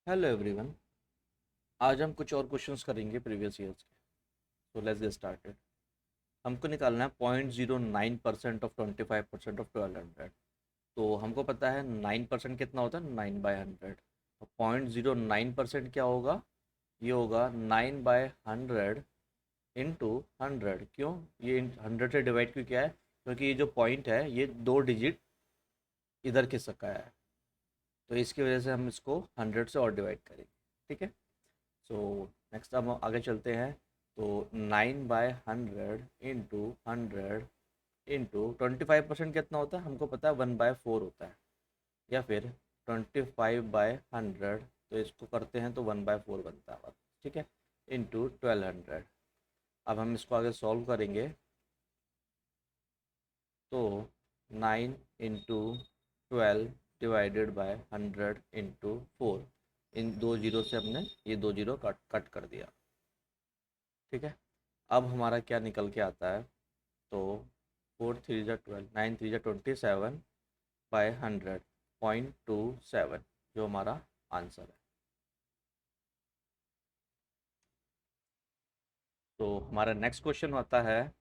Hello everyone. आज हम कुछ और क्वेश्चंस करेंगे प्रीवियस ईयर्स के। So let's get started. हमको निकालना है 0.09% ऑफ 25% ऑफ 1200। तो हमको पता है 9% कितना होता है, 9/100। 0.09% क्या होगा, ये होगा 9/100 इंटू 100। क्यों ये 100 से डिवाइड क्यों किया है, क्योंकि ये जो पॉइंट है ये दो डिजिट इधर खिसक का है, तो इसकी वजह से हम इसको 100 से और डिवाइड करेंगे। ठीक है। सो नेक्स्ट हम आगे चलते हैं। तो 9/100 इंटू 100 इंटू 25% कितना होता है, हमको पता है 1/4 होता है, या फिर 25/100, तो इसको करते हैं तो 1/4 बनता है। ठीक है, इंटू 1200। अब हम इसको आगे सॉल्व करेंगे तो 9 इंटू 12 डिवाइडेड बाय 100 इंटू 4। इन दो जीरो से हमने ये दो जीरो कट कट कर दिया। ठीक है। अब हमारा क्या निकल के आता है, तो 4 3 × 12, 9 3 × 27 बाय 100.27, जो हमारा आंसर है। तो हमारा नेक्स्ट क्वेश्चन होता है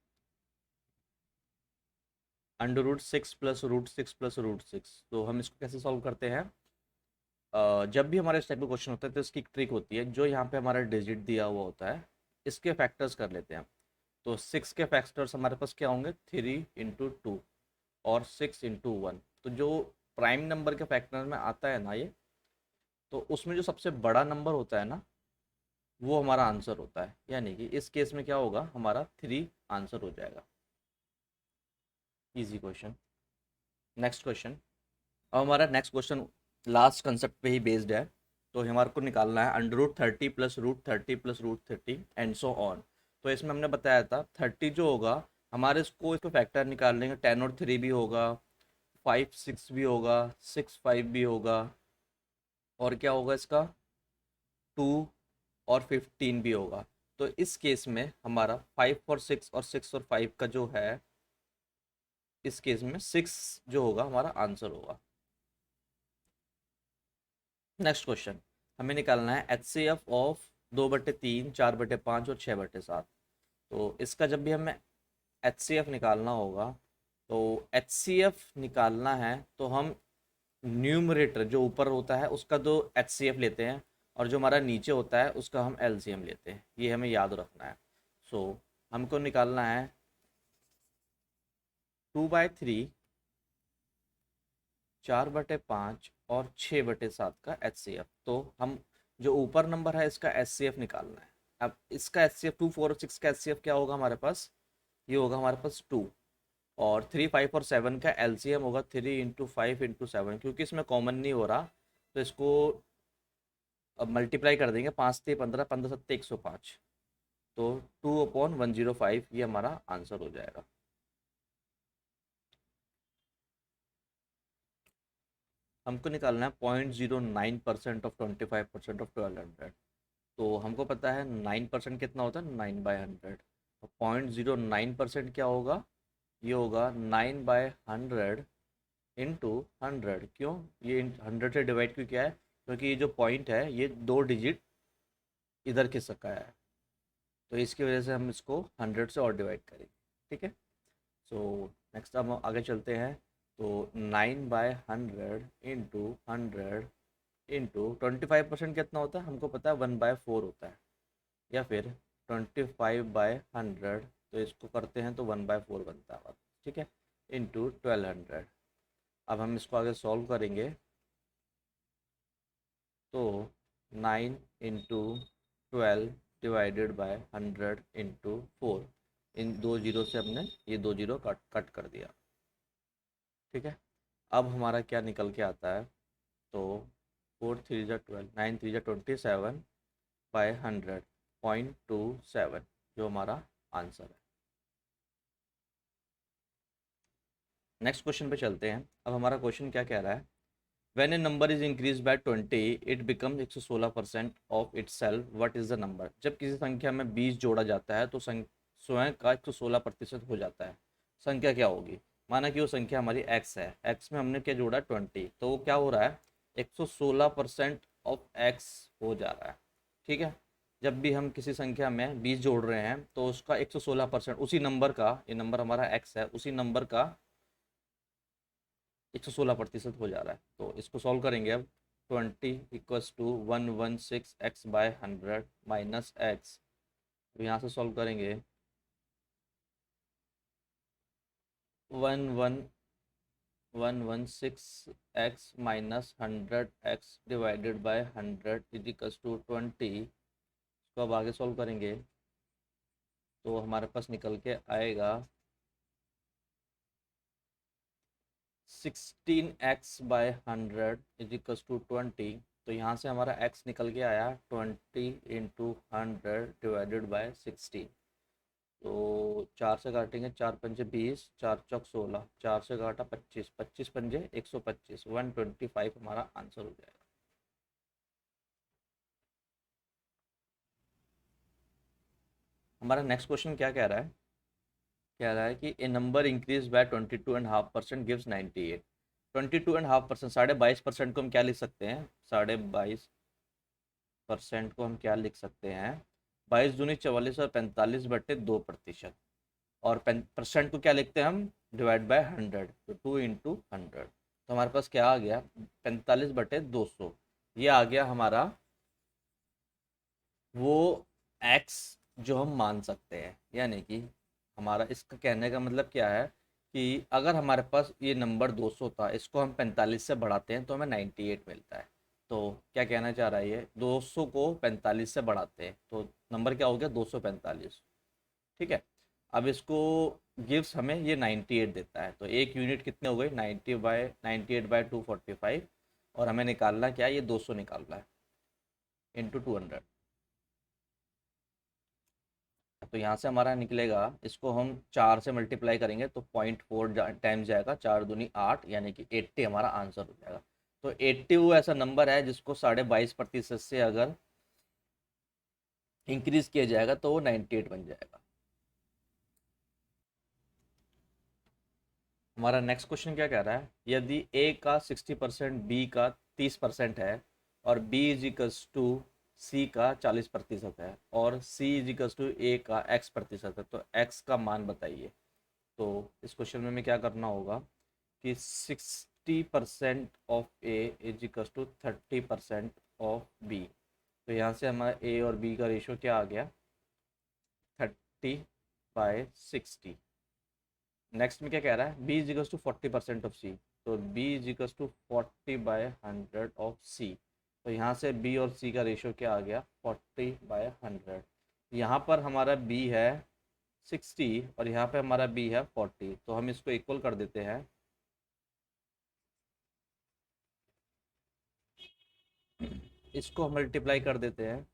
√6 प्लस √6 प्लस √6। तो हम इसको कैसे सॉल्व करते हैं। जब भी हमारे इस टाइप का क्वेश्चन होता है तो इसकी एक ट्रिक होती है, जो यहाँ पे हमारा डिजिट दिया हुआ होता है इसके फैक्टर्स कर लेते हैं हम। तो 6 के फैक्टर्स हमारे पास क्या होंगे, 3 × 2 और 6 × 1। तो जो प्राइम नंबर के फैक्टर में आता है ना ये, तो उसमें जो सबसे बड़ा नंबर होता है ना, वो हमारा आंसर होता है। यानी कि इस केस में क्या होगा, हमारा 3 आंसर हो जाएगा। Easy question. Next question. अब हमारा नेक्स्ट क्वेश्चन लास्ट कंसेप्ट पे ही बेस्ड है। तो हमारे को निकालना है √30 plus √30 plus √30 and so on. तो इसमें हमने बताया था 30 जो होगा, हमारे इसको फैक्टर निकाल लेंगे, 10 और 3 भी होगा, 5 6 भी होगा, 6 5 भी होगा, और क्या होगा इसका 2 और 15 भी होगा। तो इस केस में हमारा 5 और 6 और 6 और 5 का जो है, इस केस में 6 जो होगा हमारा आंसर होगा। Next question. हमें निकालना है HCF ऑफ 2/3 4/5 और 6/7। तो इसका जब भी हमें HCF निकालना होगा, तो HCF निकालना है तो हम न्यूमरेटर जो ऊपर होता है उसका तो HCF लेते हैं, और जो हमारा नीचे होता है उसका हम LCM लेते हैं। ये हमें याद रखना है। सो हमको निकालना है 2/3 4/5 और 6/7 का HCF। तो हम जो ऊपर नंबर है इसका HCF निकालना है। अब इसका HCF 2 4 और 6 का HCF क्या होगा हमारे पास, ये होगा हमारे पास 2। और 3 5 और 7 का LCM होगा 3 × 5 × 7, क्योंकि इसमें कॉमन नहीं हो रहा, तो इसको अब मल्टीप्लाई कर देंगे। 5 3 15, 15 7 105। तो 2/105 ये हमारा आंसर हो जाएगा। हमको निकालना है 0.09% ऑफ 25% ऑफ 1200। तो हमको पता है 9% कितना होता है, 9/100। 0.09% क्या होगा, ये होगा 9/100 इंटू 100। क्यों ये 100 से डिवाइड क्यों किया है, क्योंकि ये जो पॉइंट है ये दो डिजिट इधर खिसक का है, तो इसकी वजह से हम इसको 100 से और डिवाइड करेंगे। ठीक है। सो नेक्स्ट हम आगे चलते हैं। तो 9/100 इंटू 100 इंटू 25% कितना होता है, हमको पता है 1/4 होता है, या फिर 25/100, तो इसको करते हैं तो 1/4 बनता है। ठीक है, इंटू 1200। अब हम इसको आगे सॉल्व करेंगे तो 9 × 12 डिवाइडेड बाय 100 × 4। इन दो जीरो से हमने ये दो जीरो कट कट कर दिया। ठीक है। अब हमारा क्या निकल के आता है, तो 4 3 × 12, 9 3 × 27 बाय 100.27, जो हमारा आंसर है। नेक्स्ट क्वेश्चन पे चलते हैं। अब हमारा क्वेश्चन क्या कह रहा है, when A number is increase by 20 it becomes 116% of it self, what is the number. जब किसी संख्या में 20 जोड़ा जाता है तो स्वयं का 116% हो जाता है। संख्या क्या होगी, माना कि वो संख्या हमारी x है, x में हमने क्या जोड़ा 20, तो वो क्या हो रहा है 116% ऑफ एक्स हो जा रहा है। ठीक है, जब भी हम किसी संख्या में 20 जोड़ रहे हैं तो उसका 116% उसी नंबर का, ये नंबर हमारा एक्स है, उसी नंबर का 116% हो जा रहा है। तो इसको सॉल्व करेंगे अब। 20 equals to 116x/100 minus x. यहाँ से सॉल्व करेंगे। 116x minus 100x divided by 100 is equals to 20। इसको अब आगे सॉल्व करेंगे तो हमारे पास निकल के आएगा 16x/100 इज इक्वल्स टू 20। तो यहाँ से हमारा x निकल के आया 20 इंटू 100 डिवाइडेड बाय 16। तो 4 से काटेंगे, 4 पंजे 20, 4 चौक 16, 4 से काटा 25, 25 पंजे 125, 125 हमारा आंसर हो जाएगा। हमारा नेक्स्ट क्वेश्चन क्या कह रहा है? कह रहा है कि ए नंबर इंक्रीज बाय 22.5% गिव्स 98। 22.5%, 22.5% को हम क्या लिख सकते हैं? 22.5% को हम क्या लिख सकते हैं? 22 दूनी 44 और 45/2%। और परसेंट को क्या लिखते हैं हम? डिवाइड बाय 100, तो 2 इंटू 100। तो हमारे पास क्या आ गया? 45/200। ये आ गया हमारा वो एक्स जो हम मान सकते हैं। यानी कि हमारा इसका कहने का मतलब क्या है कि अगर हमारे पास ये नंबर 200 था, इसको हम 45 से बढ़ाते हैं तो हमें 98 मिलता है। तो क्या कहना चाह रहा है ये? 200 को 45 से बढ़ाते हैं तो नंबर क्या हो गया? 245। ठीक है, अब इसको गिव्स हमें ये 98 देता है। तो एक यूनिट कितने हो गई? 98/245। और हमें निकालना क्या है? ये 200 निकालना है इंटू 200। तो यहाँ से हमारा निकलेगा, इसको हम 4 से मल्टीप्लाई करेंगे तो 0.4 टाइम्स जाएगा, 4 दूनी 8, यानी कि 80 हमारा आंसर हो जाएगा। तो 80 वो ऐसा नंबर है जिसको 22.5% से अगर इंक्रीज किया जाएगा तो वो 98 बन जाएगा। हमारा नेक्स्ट क्वेश्चन क्या कह रहा है? यदि ए का 60% बी का 30% है और बी इज इक्वल्स टू सी का 40% है और सी इज इक्वल्स टू ए का x% है, तो x का मान बताइए। तो इस क्वेश्चन में हमें क्या करना होगा कि 60% of A is equals to 30% of B. तो यहाँ से हमारा ए और बी का रेशियो क्या आ गया? 30/60। नेक्स्ट में क्या कह रहा है? B is equals to 40% of C. तो B is equals to 40/100 of C. तो यहाँ से बी और सी का रेशियो क्या आ गया? 40/100। यहाँ पर हमारा बी है 60 और यहाँ पे हमारा बी है 40, तो हम इसको इक्वल कर देते हैं। इसको मल्टीप्लाई कर देते हैं,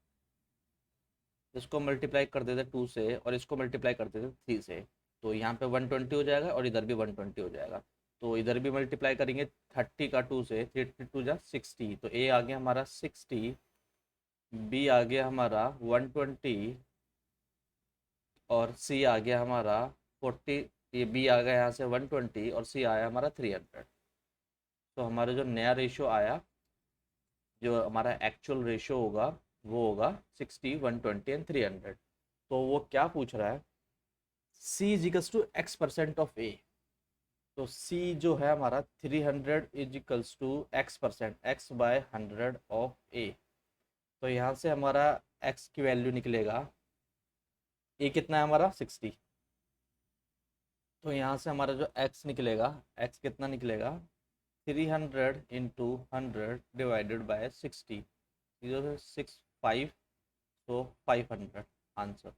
इसको मल्टीप्लाई कर देते 2 से और इसको मल्टीप्लाई कर देते 3 से। तो यहाँ पे 120 हो जाएगा और इधर भी 120 हो जाएगा। तो इधर भी मल्टीप्लाई करेंगे 30 का 2 से, 3 2 जा 60। तो ए आ गया हमारा 60, बी आ गया हमारा 120 और सी आ गया हमारा 40। ये बी आ गया यहाँ से 120 और सी आया हमारा 300। तो हमारा जो नया रेशियो आया, जो हमारा एक्चुअल रेशियो होगा वो होगा 60, 120 एंड 300। तो वो क्या पूछ रहा है? C is equals to x% of A. तो सी जो है हमारा 300 is equals to x%, x/100 of A. तो यहाँ से हमारा x की वैल्यू निकलेगा, ए कितना है हमारा? 60। तो यहाँ से हमारा जो x निकलेगा, x कितना निकलेगा? 300 इंटू 100 डिवाइडेड बाय 60। 0 से 6 5, तो 500 आंसर।